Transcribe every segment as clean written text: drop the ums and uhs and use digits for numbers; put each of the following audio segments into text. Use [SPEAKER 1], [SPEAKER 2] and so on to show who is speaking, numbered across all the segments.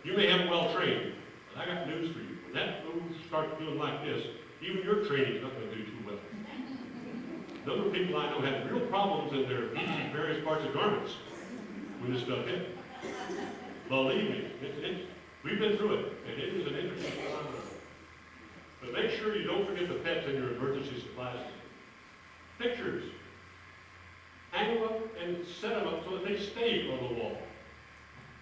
[SPEAKER 1] you may have it well trained, but I got news for you. When that move starts doing like this, even your training is not going to do too well. A number of people I know have real problems in their various parts of garments when this stuff hit. Believe me, we've been through it, and it is an interesting phenomenon. But make sure you don't forget the pets in your emergency supplies. Pictures. Hang them up and set them up so that they stay on the wall.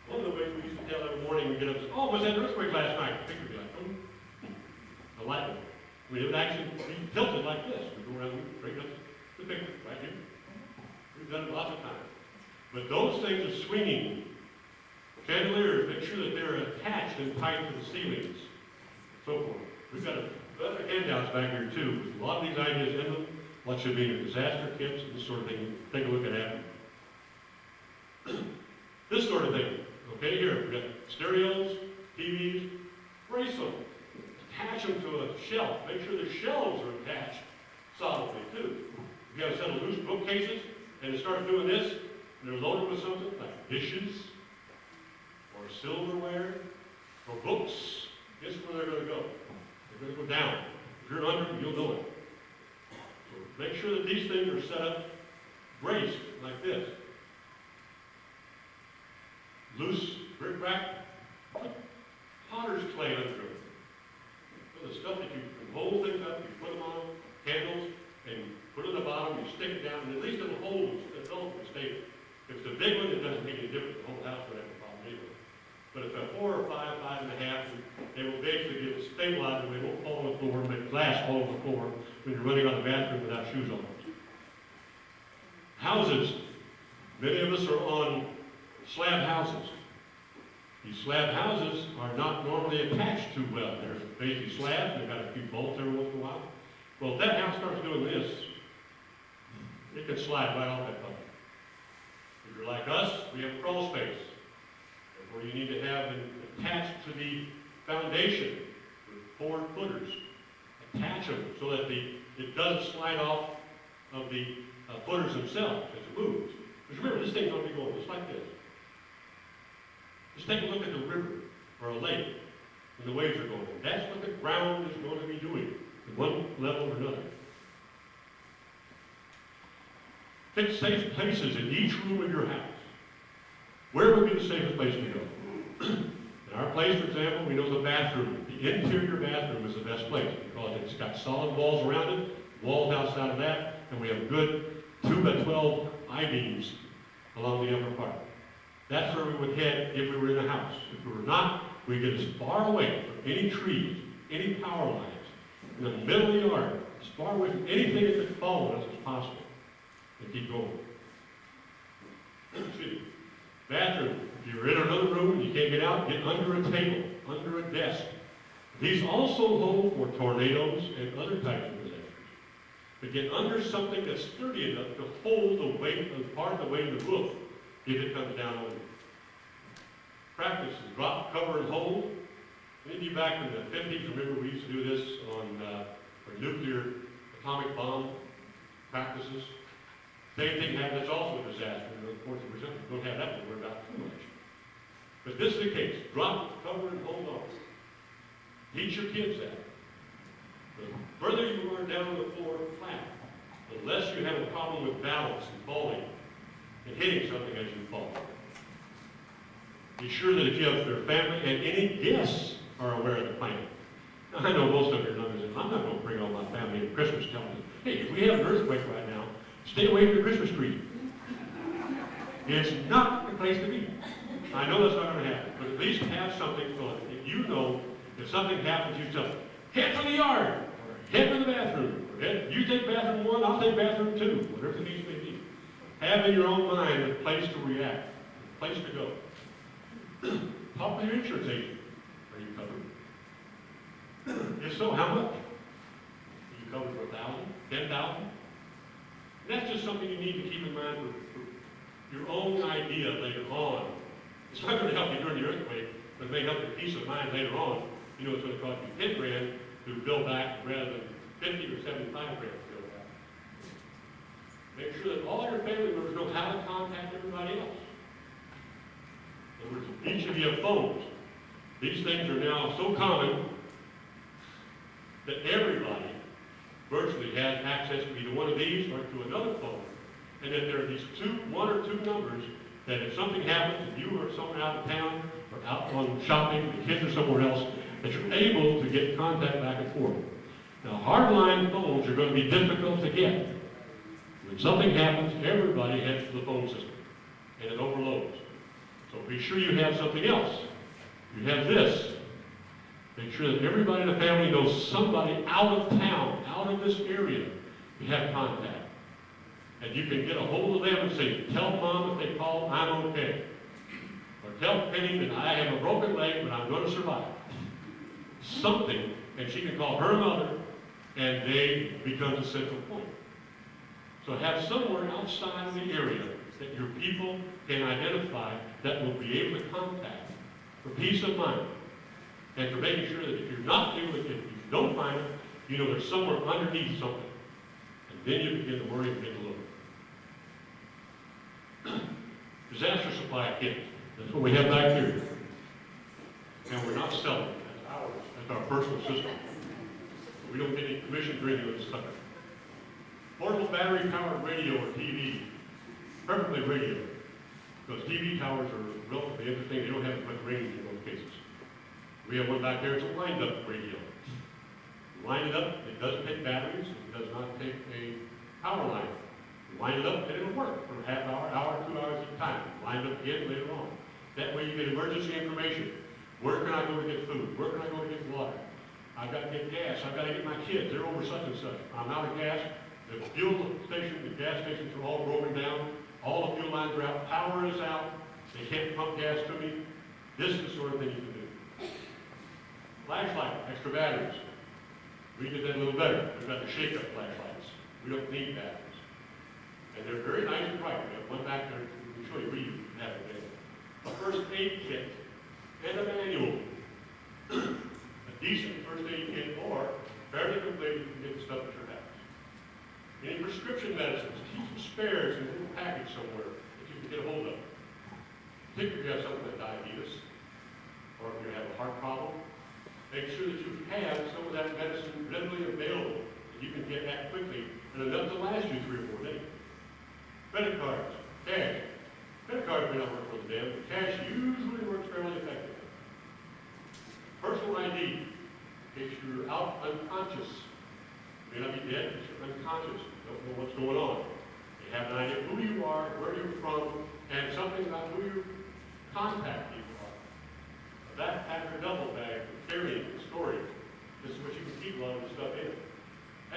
[SPEAKER 1] One of the ways we used to tell every morning we get up and say, oh, was that an earthquake last night? The picture would be like, oh, the light one. We would actually be tilted like this. We go around and bring up the picture right here. We've done it lots of times. But those things are swinging. Chandeliers, make sure that they're attached and tight to the ceilings, so forth. We've got other handouts back here too, with a lot of these ideas in them, what should be in your disaster kits, and this sort of thing. Take a look at that. This sort of thing. Okay, here, we've got stereos, TVs, brace them, attach them to a shelf. Make sure the shelves are attached solidly too. If you have a set of loose bookcases, and it starts doing this, and they're loaded with something like dishes, or silverware, or books, guess where they're going to go? They're going to go down. If you're under them, you'll know it. So make sure that these things are set up, braced like this. Loose bric-a-brac, put potter's clay under them. So the stuff that you can hold things up, you put them on handles, and put it at the bottom, you stick it down, and at least it'll hold, it's relatively stable. If it's a big one, it doesn't make any difference. The whole house would have a problem anyway. But if they're 4 or 5, 5.5, they will basically get it stabilized and they won't fall on the floor and make glass fall on the floor when you're running on the bathroom without shoes on. Houses. Many of us are on slab houses. These slab houses are not normally attached too well. They're basically slabs, they've got a few bolts every once in a while. Well, if that house starts doing this, it can slide right off that puppy. If you're like us, we have crawl space. Where you need to have it attached to the foundation with 4 footers. Attach them so that it doesn't slide off of the footers themselves as it moves. Because remember, this thing's going to be going just like this. Just take a look at the river or a lake when the waves are going. That's what the ground is going to be doing at one level or another. Fix safe places in each room of your house. Where would be the safest place to go? In our place, for example, we know the bathroom. The interior bathroom is the best place because it's got solid walls around it, walls outside of that, and we have good 2x12 I-beams along the upper part. That's where we would head if we were in a house. If we were not, we'd get as far away from any trees, any power lines, in the middle of the yard, as far away from anything that could fall on us as possible, and keep going. Excuse me. Bathroom. If you're in another room and you can't get out, get under a table, under a desk. These also hold for tornadoes and other types of disasters. But get under something that's sturdy enough to hold the weight of part of the weight of the roof if it comes down on you. Practice is drop, cover, and hold. Maybe back in the 50s, remember we used to do this on for nuclear atomic bomb practices. Same thing happens, it's also a disaster. And of course, we don't have that to worry about too much. But this is the case. Drop, cover, and hold on. Teach your kids that. The further you are down the floor flat, the less you have a problem with balance and falling and hitting something as you fall. Be sure that if you have your family and any guests are aware of the plan. Now, I know most of your numbers, and I'm not going to bring all my family to Christmas telling them, hey, if we have an earthquake right now, stay away from the Christmas tree. It's not the place to be. I know that's not going to happen, but at least have something so that if you know if something happens, you tell them, head for the yard, or head for the bathroom, or you take bathroom 1, I'll take bathroom 2, whatever the case may be. Have in your own mind a place to react, a place to go. Talk to your insurance agent. Are you covered? If so, how much? Are you covered for 1,000, 10,000? That's just something you need to keep in mind for your own idea later on. It's not going to help you during the earthquake, but it may help your peace of mind later on. You know it's going to cost you 10 grand to build back rather than 50 or 75 grand to build back. Make sure that all your family members know how to contact everybody else. In other words, each of you have phones. These things are now so common that everybody virtually has access to either one of these or to another phone. And that there are these one or two numbers that if something happens and you or someone out of town or out on shopping, the kids are somewhere else, that you're able to get contact back and forth. Now, hardline phones are going to be difficult to get. When something happens, everybody heads to the phone system, and it overloads. So be sure you have something else. You have this. Make sure that everybody in the family knows somebody out of town, out of this area, you have contact. And you can get a hold of them and say, tell Mom if they call, I'm okay. Or tell Penny that I have a broken leg, but I'm going to survive. Something, and she can call her mother, and they become the central point. So have somewhere outside of the area that your people can identify that will be able to contact for peace of mind. And for making sure that if you're not able to, if you don't find it, you know there's somewhere underneath something. And then you begin to worry and begin to look. Disaster supply kit. That's what we have back here. And we're not selling it. That's ours. That's our personal system. We don't get any commission for any of this stuff. Portable battery-powered radio or TV. Preferably radio. Because TV towers are relatively interesting. They don't have as much range in most cases. We have one back there. It's a wind-up radio. You wind it up. It doesn't take batteries. It does not take a power line. You wind it up, and it'll work for a half hour, 2 hours at a time. Wind up again later on. That way you get emergency information. Where can I go to get food? Where can I go to get water? I've got to get gas. I've got to get my kids. They're over such and such. I'm out of gas. The fuel station, the gas stations are all broken down. All the fuel lines are out. Power is out. They can't pump gas to me. This is the sort of thing you can do. Flashlight, extra batteries. We did that a little better. We've got the shake-up flashlights. We don't need batteries. And they're very nice and bright. We have one back there. We can show you where you have it there. A first aid kit and a manual. A decent first aid kit or fairly complete, you can get the stuff at your house. Any prescription medicines, keep some spares in a little package somewhere that you can get a hold of. Particularly if you have something like diabetes or if you have a heart problem. Make sure that you have some of that medicine readily available that you can get that quickly and enough to last you 3 or 4 days. Credit cards, cash. Credit cards may not work for the damn, but cash usually works fairly effectively. Personal ID, in case you're out unconscious. You may not be dead, but you're unconscious. You don't know what's going on. You have an idea of who you are, where you're from, and something about who your contact people are. That pack or double bag, carrying, storage. This is what you can keep a lot of the stuff in.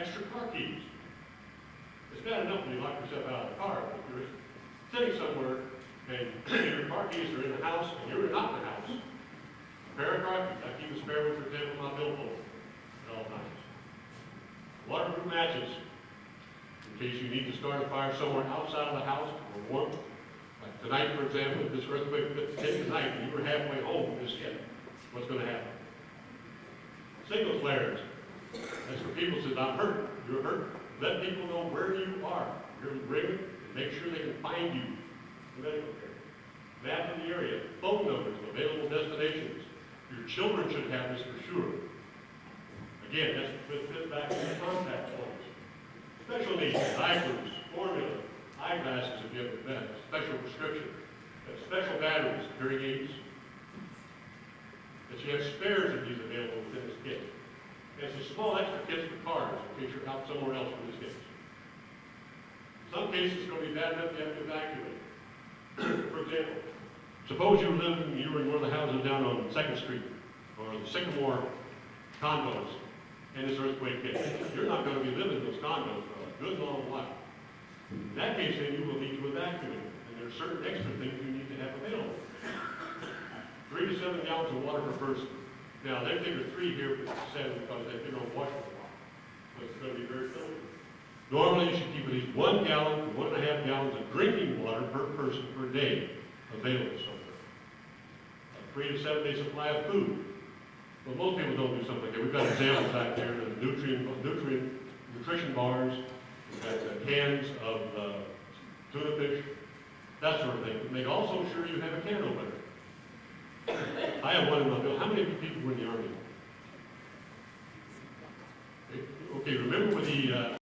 [SPEAKER 1] Extra car keys. It's bad enough when you lock yourself out of the car, but if you're sitting somewhere and your car keys are in the house and you're not in the house. A pair of car keys. I keep a spare one, for example, in my billfold at all times. Waterproof matches. In case you need to start a fire somewhere outside of the house or warmth. Like tonight, for example, if this earthquake hit tonight and you were halfway home when this hit, what's going to happen? Signal flares. That's where people say, I'm hurt. You're hurt. Let people know where you are. You're ring and make sure they can find you for medical care. Map of the area, phone numbers, available destinations. Your children should have this for sure. Again, that's fit back to the contact forms. Special needs, diapers, formula, eyeglasses if you have a special prescription. Special batteries, hearing aids. That you have spares of these available within this kit. And some small extra kits for cars in case you're out somewhere else with this kit. In some cases, it's going to be bad enough you have to evacuate. For example, suppose you were in one of the houses down on 2nd Street or the Sycamore condos and this earthquake hit. You're not going to be living in those condos for a good long while. In that case, then you will need to evacuate. And there are certain extra things you need to have available. 3 to 7 gallons of water per person. Now, they figure 3 here, but 7 because they figure on washing water. So it's going to be very filthy. Normally, you should keep at least 1 gallon to 1.5 gallons of drinking water per person per day available somewhere. A 3 to 7 day supply of food. Well, most people don't do something like that. We've got examples out there of nutrition bars. We've got cans of tuna fish, that sort of thing. Make also sure you have a can opener. I have one in my bill. How many people were in the Army? Okay, remember when the